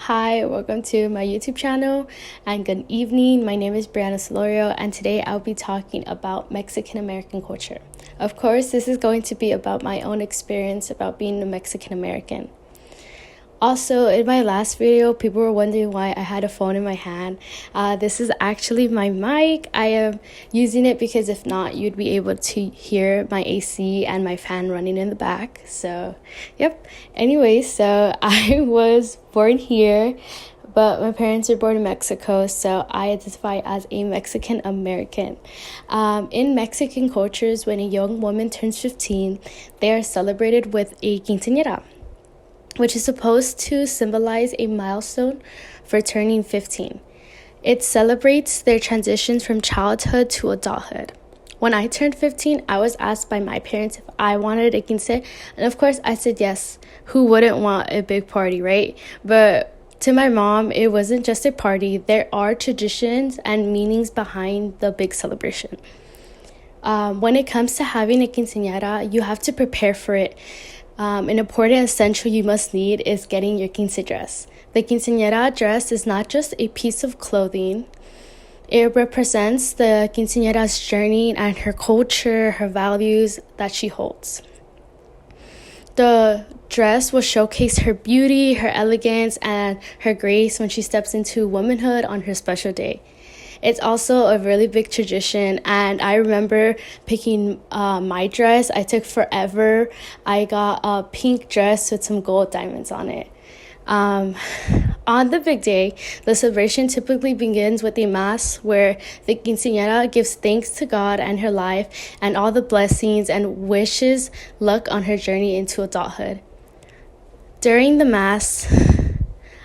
Hi, welcome to my YouTube channel and good evening. My name is Brianna Solorio and today I'll be talking about Mexican American culture. Of course, this is going to be about my own experience about being a Mexican American. Also, in my last video, people were wondering why I had a phone in my hand. This is actually my mic. I am using it because if not, you'd be able to hear my AC and my fan running in the back. So, yep. Anyway, so I was born here, but my parents were born in Mexico, so I identify as a Mexican American. In Mexican cultures, when a young woman turns 15, they are celebrated with a quinceañera, which is supposed to symbolize a milestone for turning 15. It celebrates their transitions from childhood to adulthood. When I turned 15, I was asked by my parents if I wanted a quince, and of course I said yes. Who wouldn't want a big party, right? But to my mom, it wasn't just a party. There are traditions and meanings behind the big celebration. When it comes to having a quinceañera, you have to prepare for it. An important essential you must need is getting your quince dress. The quinceañera dress is not just a piece of clothing. It represents the quinceañera's journey and her culture, her values that she holds. The dress will showcase her beauty, her elegance, and her grace when she steps into womanhood on her special day. It's also a really big tradition, and I remember picking my dress. I took forever. I got a pink dress with some gold diamonds on it. On the big day, the celebration typically begins with a mass where the quinceañera gives thanks to God and her life and all the blessings and wishes luck on her journey into adulthood. During the mass,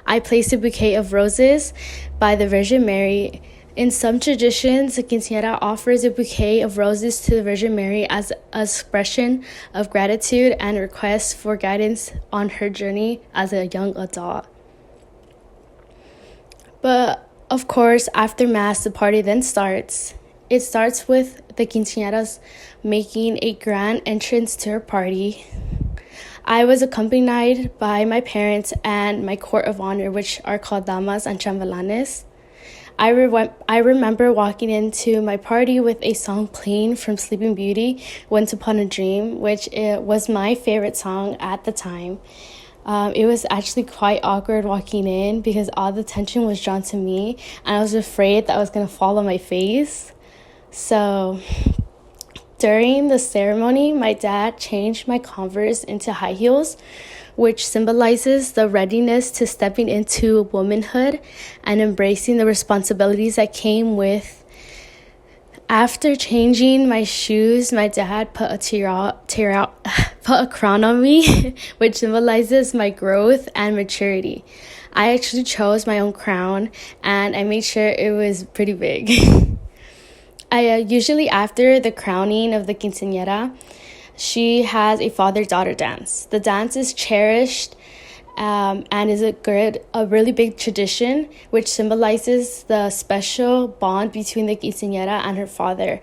I placed a bouquet of roses by the Virgin Mary. In some traditions, the quinceañera offers a bouquet of roses to the Virgin Mary as an expression of gratitude and request for guidance on her journey as a young adult. But, of course, after Mass, the party then starts. It starts with the quinceañeras making a grand entrance to her party. I was accompanied by my parents and my court of honor, which are called damas and chambelanes. I remember walking into my party with a song playing from Sleeping Beauty, Once Upon a Dream, which was my favorite song at the time. It was actually quite awkward walking in because all the attention was drawn to me, and I was afraid that I was going to fall on my face. So during the ceremony, my dad changed my Converse into high heels, which symbolizes the readiness to stepping into womanhood and embracing the responsibilities that came with. After changing my shoes, my dad put a crown on me, which symbolizes my growth and maturity. I actually chose my own crown, and I made sure it was pretty big. Usually after the crowning of the quinceañera, she has a father-daughter dance. The dance is cherished and is a really big tradition, which symbolizes the special bond between the quinceañera and her father.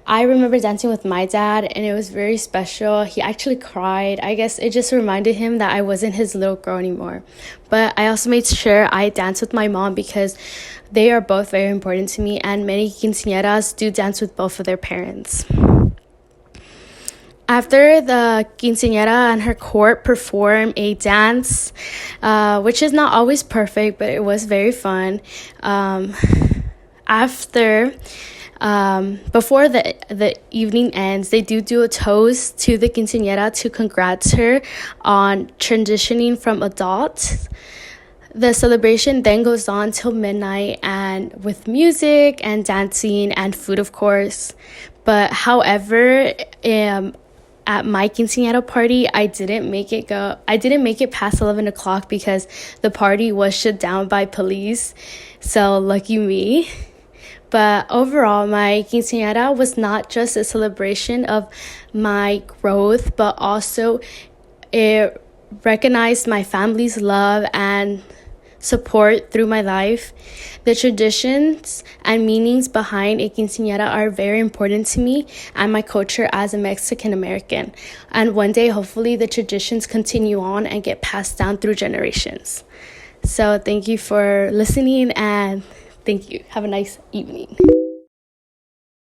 I remember dancing with my dad, and it was very special. He actually cried. I guess it just reminded him that I wasn't his little girl anymore. But I also made sure I danced with my mom because they are both very important to me, and many quinceañeras do dance with both of their parents. After the quinceañera and her court perform a dance, which is not always perfect, but it was very fun. Before the evening ends, they do a toast to the quinceañera to congratulate her on transitioning from adult. The celebration then goes on till midnight, and with music and dancing and food, of course. But however, at my quinceañera party, I didn't make it past 11 o'clock because the party was shut down by police. So lucky me. But overall, my quinceañera was not just a celebration of my growth, but also it recognized my family's love and support through my life. The traditions and meanings behind a quinceañera are very important to me and my culture as a Mexican American. And one day, hopefully, the traditions continue on and get passed down through generations. So thank you for listening, and thank you. Have a nice evening.